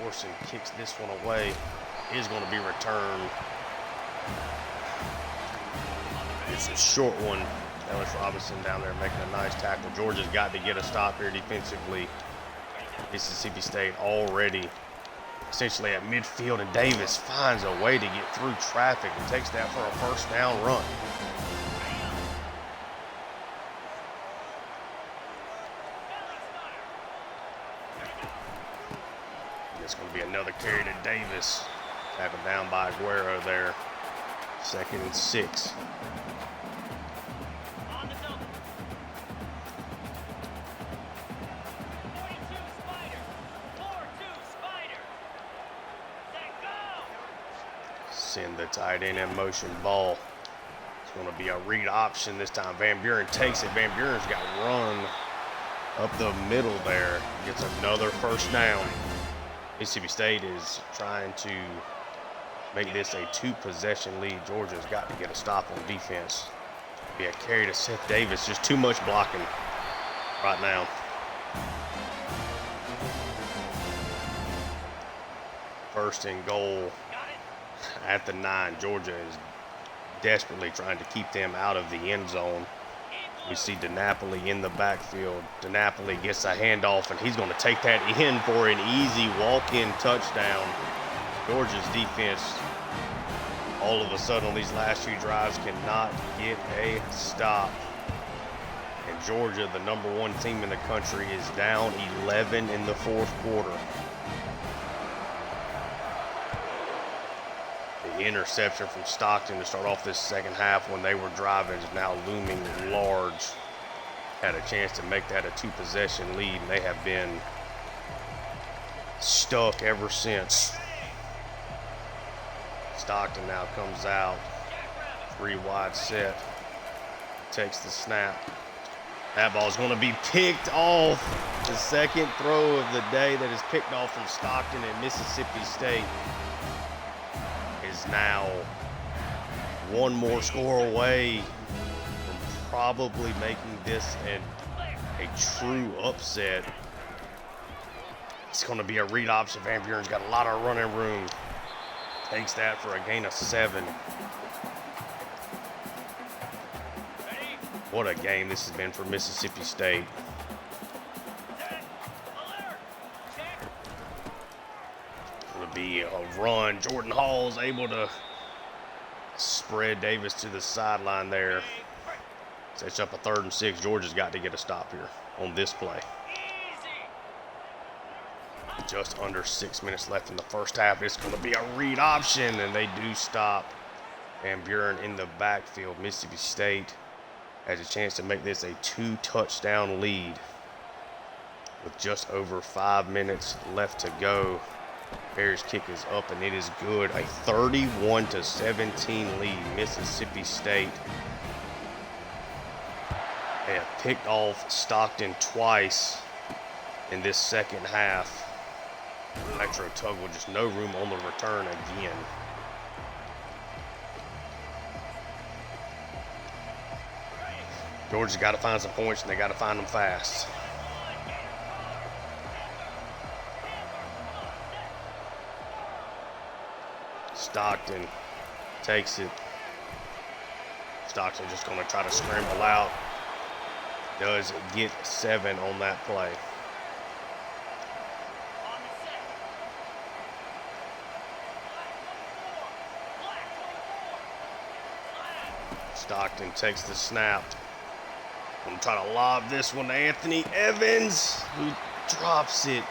Orson kicks this one away. Is going to be returned. It's a short one. Ellis Robinson down there making a nice tackle. Georgia's got to get a stop here defensively. Mississippi State already essentially at midfield, and Davis finds a way to get through traffic and takes that for a first down run. It's going to be another carry to Davis. Tackled down by Aguero there. 2nd and 6. Send the tight end in motion ball. It's going to be a read option this time. Van Buren takes it. Van Buren's got run up the middle there. Gets another first down. Mississippi State is trying to make this a 2-possession lead. Georgia's got to get a stop on defense. Be a carry to Seth Davis. Just too much blocking right now. First and goal at the 9. Georgia is desperately trying to keep them out of the end zone. We see DiNapoli in the backfield. DiNapoli gets a handoff, and he's going to take that in for an easy walk-in touchdown. Georgia's defense, all of a sudden on these last few drives, cannot get a stop. And Georgia, the #1 team in the country, is down 11 in the 4th quarter. The interception from Stockton to start off this second half when they were driving is now looming large. Had a chance to make that a 2-possession lead, and they have been stuck ever since. Stockton now comes out. 3 wide set. Takes the snap. That ball is going to be picked off. The second throw of the day that is picked off from Stockton at Mississippi State is now one more score away from probably making this a true upset. It's going to be a read option. Van Buren's got a lot of running room. Takes that for a gain of 7. What a game this has been for Mississippi State. It'll be a run. Jordan Hall's able to spread Davis to the sideline there. Sets up a 3rd and 6. Georgia's got to get a stop here on this play. Just under 6 minutes left in the first half. It's going to be a read option, and they do stop Van Buren in the backfield. Mississippi State has a chance to make this a 2-touchdown lead with just over 5 minutes left to go. Bears kick is up, and it is good. A 31-17 lead, Mississippi State. They have picked off Stockton twice in this second half. Nitro Tuggle, just no room on the return again. Georgia's got to find some points, and they got to find them fast. Stockton takes it. Stockton just going to try to scramble out. Does get 7 on that play. Stockton takes the snap. I'm trying to lob this one to Anthony Evans, who drops it.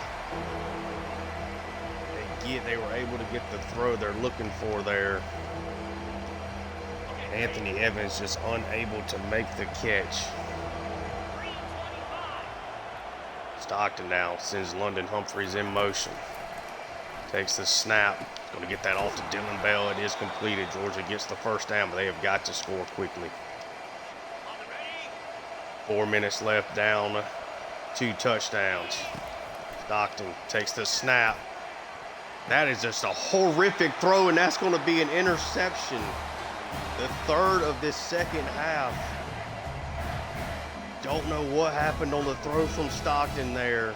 They were able to get the throw they're looking for there. Anthony Evans just unable to make the catch. Stockton now sends London Humphreys in motion. Takes the snap. Going to get that off to Dylan Bell. It is completed. Georgia gets the first down, but they have got to score quickly. 4 minutes left, down 2 touchdowns. Stockton takes the snap. That is just a horrific throw, and that's going to be an interception. The third of this second half. Don't know what happened on the throw from Stockton there.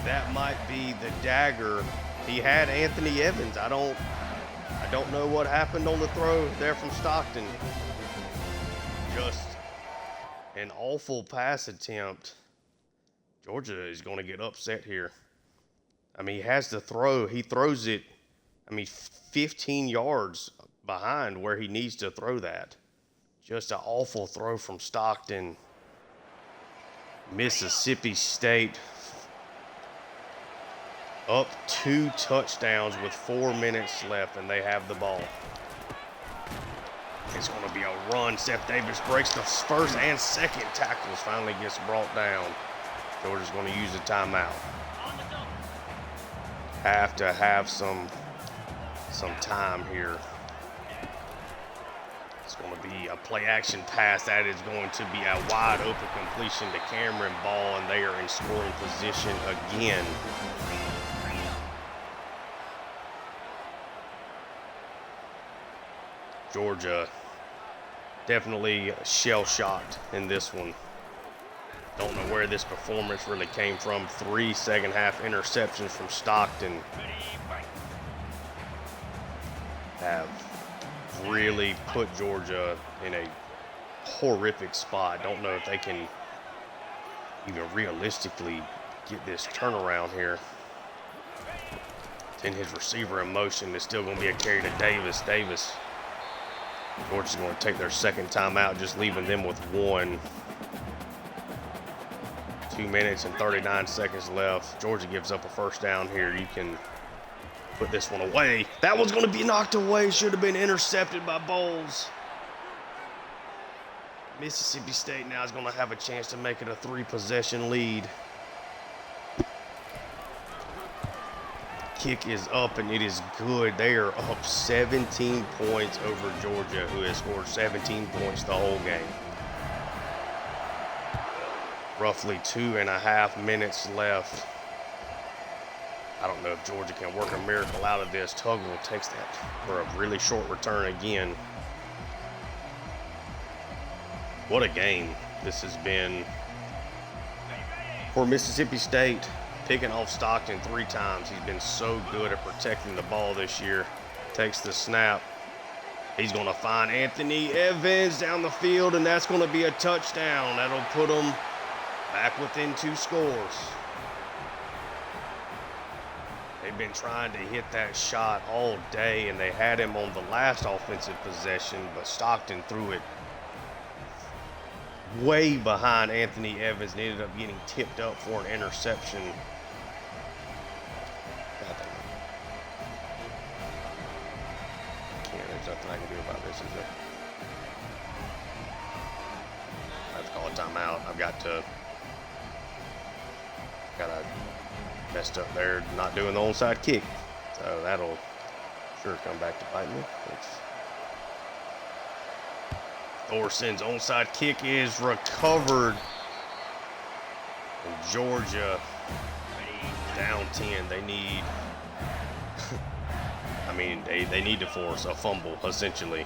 That might be the dagger. He had Anthony Evans. I don't know what happened on the throw there from Stockton. Just an awful pass attempt. Georgia is going to get upset here. I mean, he has the throw. He throws it, 15 yards behind where he needs to throw that. Just an awful throw from Stockton. Mississippi State up 2 touchdowns with 4 minutes left, and they have the ball. It's going to be a run. Seth Davis breaks the first and second tackles, finally gets brought down. Georgia's going to use a timeout. Have to have some time here. It's going to be a play action pass. That is going to be a wide open completion to Cameron Ball, and they are in scoring position again. Georgia definitely shell-shocked in this one. Don't know where this performance really came from. 3 second-half interceptions from Stockton have really put Georgia in a horrific spot. Don't know if they can even realistically get this turnaround here. Then his receiver in motion is still going to be a carry to Davis. Georgia's going to take their second timeout, just leaving them with 1. 2 minutes and 39 seconds left. Georgia gives up a first down here. You can put this one away. That one's going to be knocked away. Should have been intercepted by Bowles. Mississippi State now is going to have a chance to make it a 3-possession lead. Kick is up, and it is good. They are up 17 points over Georgia, who has scored 17 points the whole game. Roughly 2.5 minutes left. I don't know if Georgia can work a miracle out of this. Tugwell takes that for a really short return again. What a game this has been for Mississippi State. Picking off Stockton 3 times. He's been so good at protecting the ball this year. Takes the snap. He's going to find Anthony Evans down the field, and that's going to be a touchdown. That'll put him back within 2 scores. They've been trying to hit that shot all day, and they had him on the last offensive possession, but Stockton threw it way behind Anthony Evans and ended up getting tipped up for an interception. There's nothing I can do about this, is there? I have to call a timeout. I've got a messed up there not doing the onside kick. So that'll sure come back to bite me. Thorson's onside kick is recovered. And Georgia down 10. They need they need to force a fumble, essentially.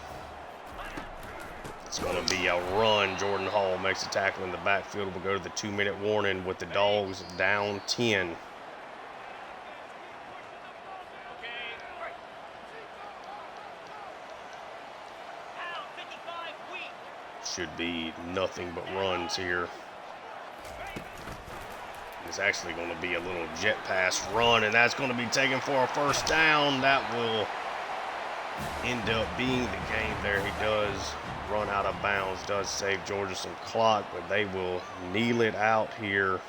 It's going to be a run. Jordan Hall makes a tackle in the backfield. We'll go to the 2-minute warning with the Dogs down 10. Should be nothing but runs here. It's actually going to be a little jet pass run, and that's going to be taken for a first down. That will end up being the game there. He does run out of bounds, does save Georgia some clock, but they will kneel it out here.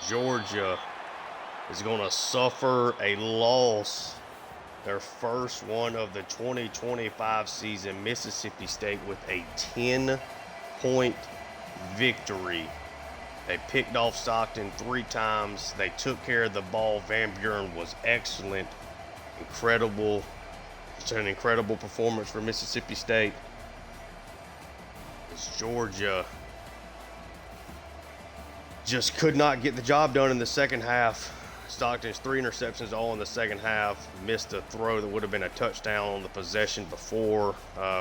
Georgia is going to suffer a loss. Their first one of the 2025 season. Mississippi State with a 10-point victory. They picked off Stockton 3 times. They took care of the ball. Van Buren was excellent. Incredible. It's an incredible performance for Mississippi State. As Georgia just could not get the job done in the second half. Stockton's 3 interceptions all in the second half. Missed a throw that would have been a touchdown on the possession before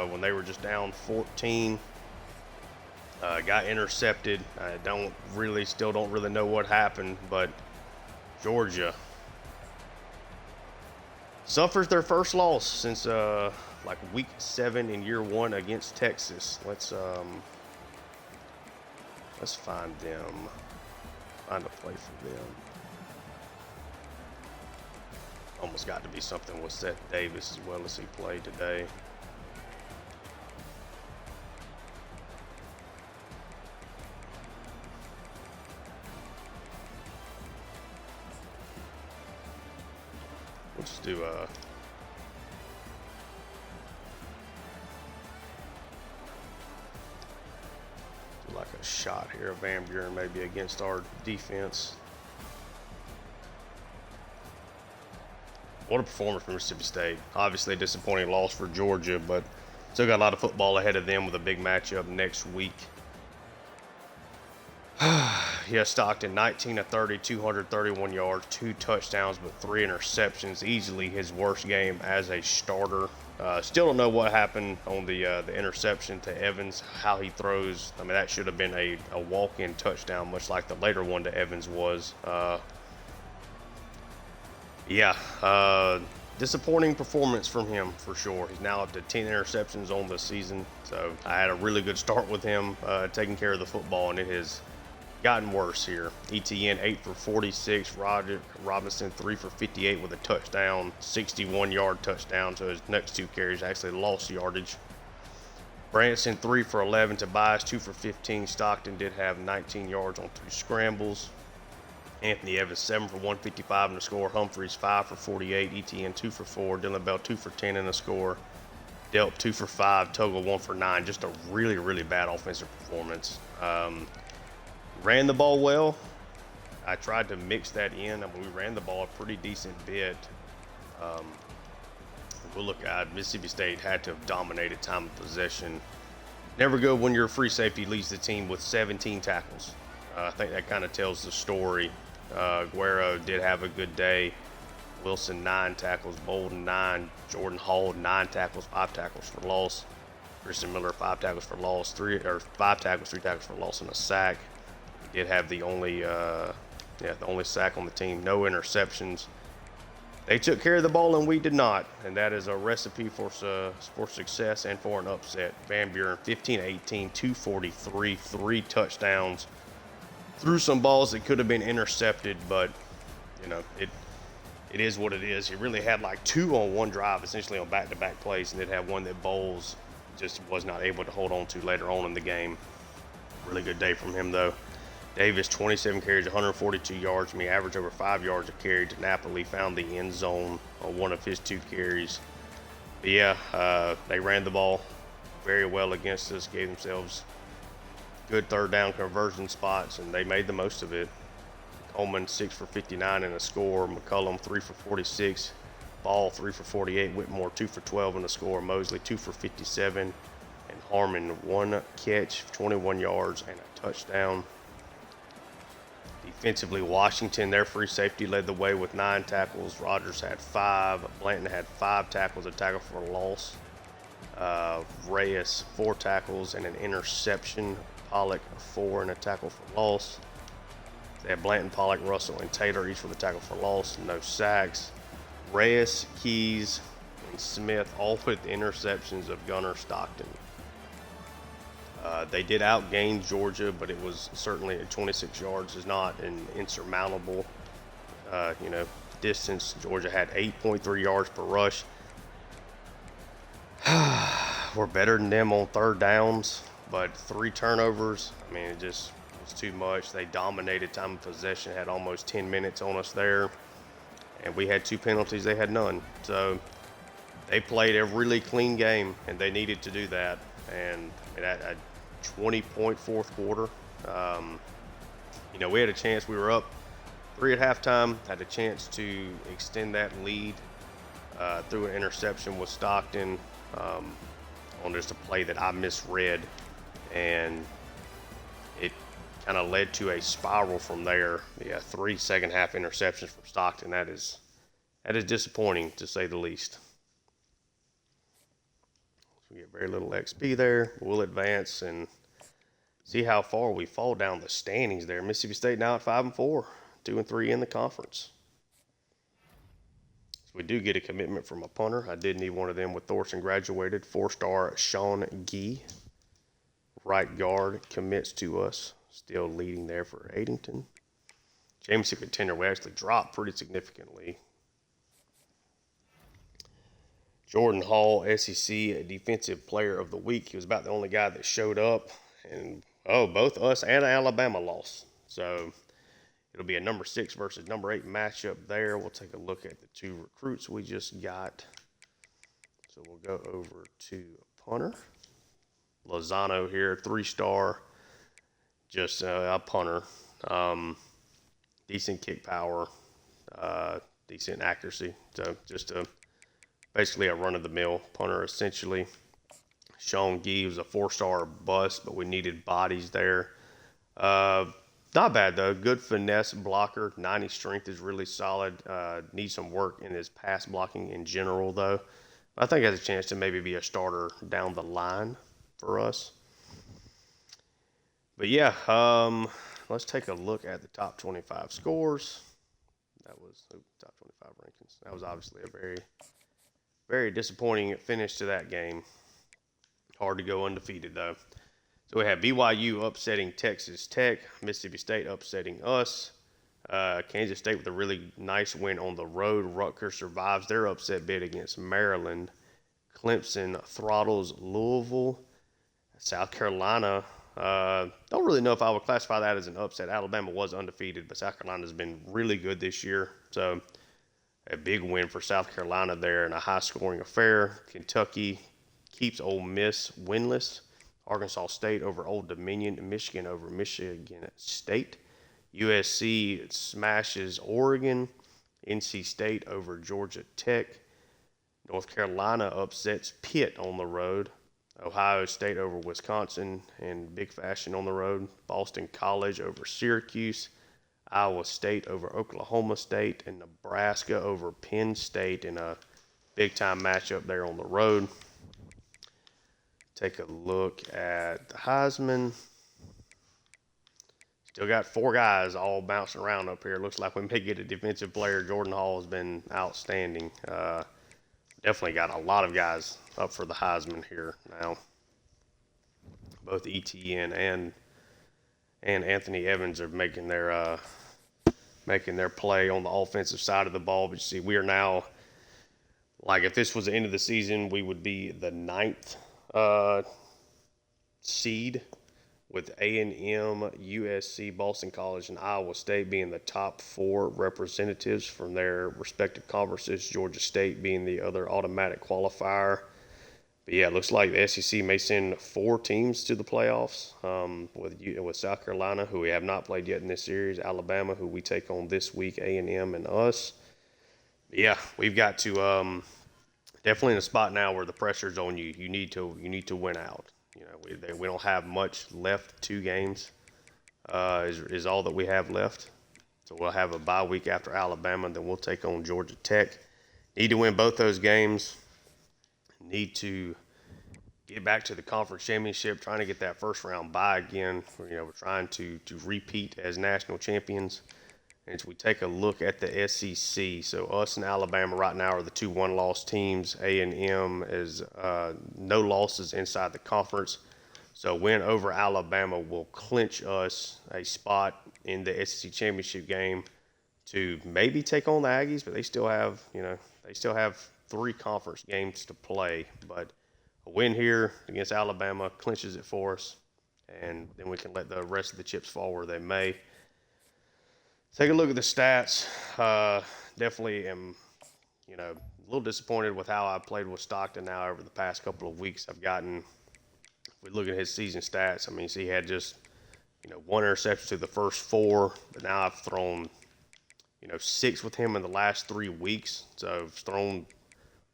when they were just down 14. Got intercepted. I still don't really know what happened, but Georgia suffers their first loss since like week 7 in year 1 against Texas. Let's find them. Find a play for them. Almost got to be something with Seth Davis as well as he played today. We'll just do like a shot here of Van Buren maybe against our defense. What a performance from Mississippi State. Obviously a disappointing loss for Georgia, but still got a lot of football ahead of them with a big matchup next week. Yeah, Stockton, 19 of 30, 231 yards, 2 touchdowns, but 3 interceptions. Easily his worst game as a starter. Still don't know what happened on the interception to Evans, how he throws. I mean, that should have been a walk-in touchdown, much like the later one to Evans was. Disappointing performance from him for sure. He's now up to 10 interceptions on the season. So I had a really good start with him taking care of the football, and it has gotten worse here. ETN 8 for 46. Robinson 3 for 58 with a touchdown, 61-yard touchdown. So his next 2 carries actually lost yardage. Branson 3 for 11. Tobias 2 for 15. Stockton did have 19 yards on 2 scrambles. Anthony Evans 7 for 155 in the score. Humphreys 5 for 48. ETN 2 for 4. Dylan Bell 2 for 10 in the score. Delp 2 for 5. Togo 1 for 9. Just a really, really bad offensive performance. Ran the ball well. I tried to mix that in. I mean, we ran the ball a pretty decent bit. We'll look at Mississippi State had to have dominated time of possession. Never good when your free safety leads the team with 17 tackles. I think that kind of tells the story. Guerrero did have a good day. Wilson 9 tackles, Bolden 9, Jordan Hall 9 tackles, 5 tackles for loss. Christian Miller 5 tackles for loss, 5 tackles, 3 tackles for loss and a sack. He did have the only sack on the team, no interceptions. They took care of the ball and we did not, and that is a recipe for success and for an upset. Van Buren 15-18, 243, 3 touchdowns. Threw some balls that could have been intercepted, but you know it is what it is. He really had like 2 on one drive, essentially on back-to-back plays, and then had one that Bowles just was not able to hold on to later on in the game. Really good day from him though. Davis 27 carries, 142 yards. I mean, average over 5 yards a carry. To Napoli found the end zone on one of his 2 carries. But yeah, they ran the ball very well against us, gave themselves good 3rd down conversion spots, and they made the most of it. Coleman 6 for 59 in the score. McCullum 3 for 46. Ball 3 for 48. Whitmore 2 for 12 in the score. Mosley 2 for 57. And Harmon 1 catch, 21 yards, and a touchdown. Defensively, Washington, their free safety, led the way with 9 tackles. Rogers had 5. Blanton had 5 tackles, a tackle for a loss. Reyes 4 tackles and an interception. Pollock 4 and a tackle for loss. They had Blanton, Pollock, Russell, and Taylor each with a tackle for loss. No sacks. Reyes, Keys, and Smith all with interceptions of Gunner Stockton. They did outgain Georgia, but it was certainly at 26 yards is not an insurmountable, distance. Georgia had 8.3 yards per rush. We're better than them on third downs, but 3 turnovers. I mean, it just was too much. They dominated time of possession, had almost 10 minutes on us there, and we had 2 penalties. They had none. So they played a really clean game, and they needed to do that. And at a 20-point fourth quarter, we had a chance. We were up 3 at halftime, had a chance to extend that lead through an interception with Stockton on just a play that I misread, and it kind of led to a spiral from there. 3 second-half interceptions from Stockton. That is disappointing, to say the least. We get very little XP there. We'll advance and see how far we fall down the standings there. Mississippi State now at 5-4, 2-3 in the conference. So we do get a commitment from a punter. I did need one of them with Thorson graduated. 4-star Sean Gee, right guard, commits to us. Still leading there for Addington. Jameson contender, we actually dropped pretty significantly. Jordan Hall, SEC Defensive Player of the Week. He was about the only guy that showed up. And, both us and Alabama lost. So it'll be a number 6 versus number 8 matchup there. We'll take a look at the 2 recruits we just got. So we'll go over to punter. Lozano here, 3-star, just a punter. Decent kick power, decent accuracy. So just basically a run-of-the-mill punter, essentially. Sean Gee was a 4-star bust, but we needed bodies there. Not bad, though. Good finesse blocker. 90 strength is really solid. Needs some work in his pass blocking in general, though. I think has a chance to maybe be a starter down the line for us. But, let's take a look at the top 25 scores. That was top 25 rankings. That was obviously a very, very disappointing finish to that game. Hard to go undefeated, though. So we have BYU upsetting Texas Tech, Mississippi State upsetting us, Kansas State with a really nice win on the road. Rutgers survives their upset bid against Maryland. Clemson throttles Louisville. South Carolina, don't really know if I would classify that as an upset. Alabama was undefeated, but South Carolina's been really good this year. So a big win for South Carolina there in a high-scoring affair. Kentucky keeps Ole Miss winless. Arkansas State over Old Dominion. Michigan over Michigan State. USC smashes Oregon. NC State over Georgia Tech. North Carolina upsets Pitt on the road. Ohio State over Wisconsin in big fashion on the road. Boston College over Syracuse. Iowa State over Oklahoma State. And Nebraska over Penn State in a big-time matchup there on the road. Take a look at the Heisman. Still got 4 guys all bouncing around up here. Looks like we may get a defensive player. Jordan Hall has been outstanding. Definitely got a lot of guys up for the Heisman here now. Both ETN and Anthony Evans are making their play on the offensive side of the ball. But you see, we are now, like, if this was the end of the season, we would be the 9th seed, with A&M, USC, Boston College, and Iowa State being the top 4 representatives from their respective conferences, Georgia State being the other automatic qualifier. But yeah, it looks like the SEC may send 4 teams to the playoffs, with South Carolina, who we have not played yet in this series, Alabama, who we take on this week, A&M, and us. But yeah, we've got to definitely in a spot now where the pressure's on you. You need to win out. We don't have much left. 2 games is all that we have left. So we'll have a bye week after Alabama, then we'll take on Georgia Tech. Need to win both those games. Need to get back to the conference championship, trying to get that first round bye again. We're trying to repeat as national champions. And as we take a look at the SEC, so us and Alabama right now are the two one-loss teams. A&M is no losses inside the conference. So win over Alabama will clinch us a spot in the SEC championship game to maybe take on the Aggies, but they still have 3 conference games to play. But a win here against Alabama clinches it for us, and then we can let the rest of the chips fall where they may. Take a look at the stats. Definitely am, a little disappointed with how I played with Stockton now over the past couple of weeks. If we look at his season stats, he had just, 1 interception to the first 4, but now I've thrown, 6 with him in the last 3 weeks. So I've thrown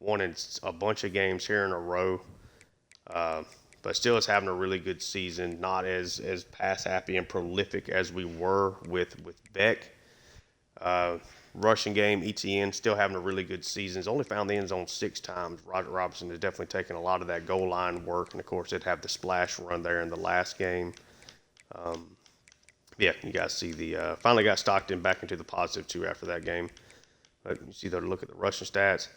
1 in a bunch of games here in a row. But still is having a really good season, not as pass happy and prolific as we were with Beck. Rushing game, ETN still having a really good season. He's only found the end zone 6 times. Roger Robinson has definitely taken a lot of that goal line work, and of course they'd have the splash run there in the last game. You guys see finally got Stockton back into the positive too after that game. But you see there, look at the rushing stats.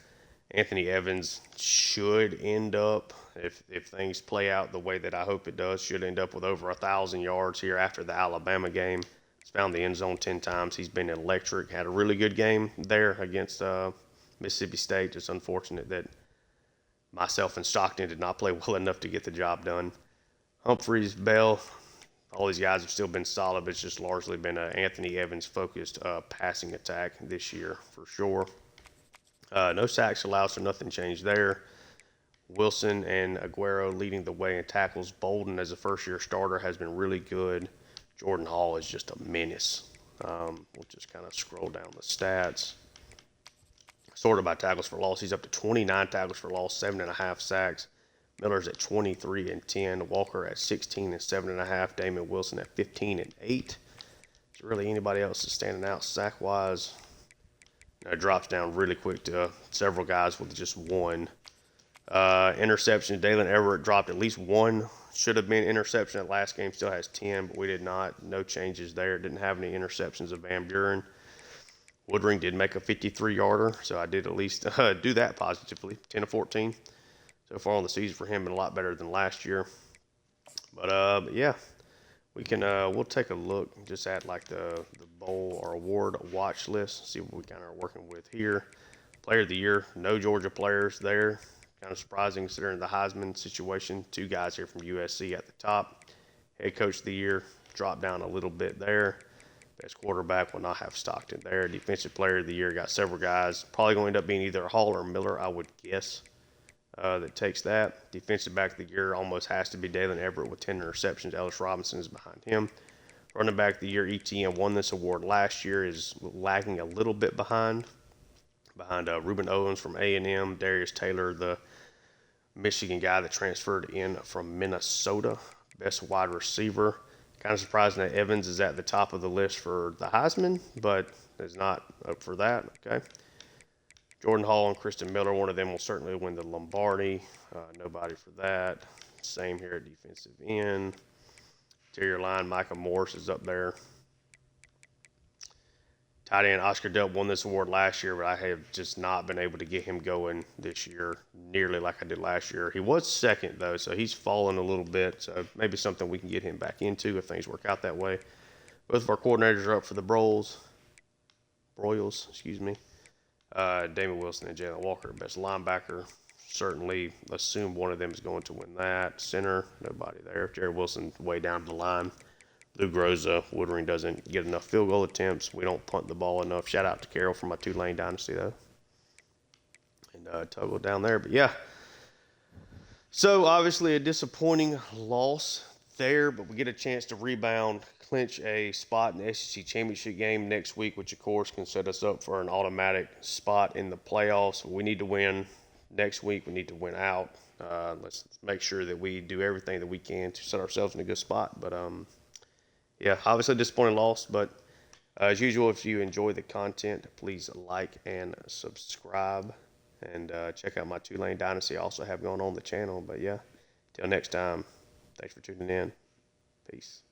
Anthony Evans should end up, if things play out the way that I hope it does, should end up with over 1,000 yards here after the Alabama game. He's found the end zone 10 times. He's been electric. Had a really good game there against Mississippi State. It's unfortunate that myself and Stockton did not play well enough to get the job done. Humphreys, Bell, all these guys have still been solid, but it's just largely been an Anthony Evans-focused passing attack this year for sure. No sacks allowed, so nothing changed there. Wilson and Aguero leading the way in tackles. Bolden, as a first-year starter, has been really good. Jordan Hall is just a menace. We'll just kind of scroll down the stats. Sorted by tackles for loss, he's up to 29 tackles for loss, 7.5 sacks. Miller's at 23 and 10. Walker at 16 and 7.5. Damon Wilson at 15 and 8. Is really anybody else that's standing out sack-wise? It drops down really quick to several guys with just 1. Interception, Dalen Everett dropped at least 1. Should have been interception at last game. Still has 10, but we did not. No changes there. Didn't have any interceptions of Van Buren. Woodring did make a 53-yarder, so I did at least do that positively. 10 of 14. So far on the season for him, been a lot better than last year. But yeah. We can we'll take a look just at like the bowl or award watch list, see what we kind of are working with here. Player of the year, no Georgia players there. Kind of surprising considering the Heisman situation. 2 guys here from USC at the top. Head coach of the year dropped down a little bit there. Best quarterback will not have Stockton there. Defensive player of the year got several guys. Probably going to end up being either Hall or Miller, I would guess. That takes that. Defensive back of the year almost has to be Dalen Everett with 10 interceptions. Ellis Robinson is behind him. Running back of the year, ETN won this award last year, is lagging a little bit behind Reuben Owens from A&M, Darius Taylor, the Michigan guy that transferred in from Minnesota, best wide receiver. Kind of surprising that Evans is at the top of the list for the Heisman, but is not up for that. Okay. Jordan Hall and Kristen Miller, one of them will certainly win the Lombardi. Nobody for that. Same here at defensive end. Interior line, Micah Morris is up there. Tight end, Oscar Delp won this award last year, but I have just not been able to get him going this year nearly like I did last year. He was second, though, so he's fallen a little bit. So maybe something we can get him back into if things work out that way. Both of our coordinators are up for the Broyles, excuse me. Damon Wilson and Jalen Walker, best linebacker. Certainly assume one of them is going to win that. Center, nobody there. Jared Wilson way down the line. Lou Groza, Woodring doesn't get enough field goal attempts. We don't punt the ball enough. Shout out to Carroll for my Tulane Dynasty, though. And Tuggle down there. But, yeah. So, obviously, a disappointing loss there, but we get a chance to rebound, clinch a spot in the SEC Championship game next week, which, of course, can set us up for an automatic spot in the playoffs. We need to win next week. We need to win out. Let's make sure that we do everything that we can to set ourselves in a good spot. But, yeah, obviously a disappointing loss, but as usual, if you enjoy the content, please like and subscribe, and check out my Tulane Dynasty I also have going on the channel. But, yeah, Till next time, thanks for tuning in. Peace.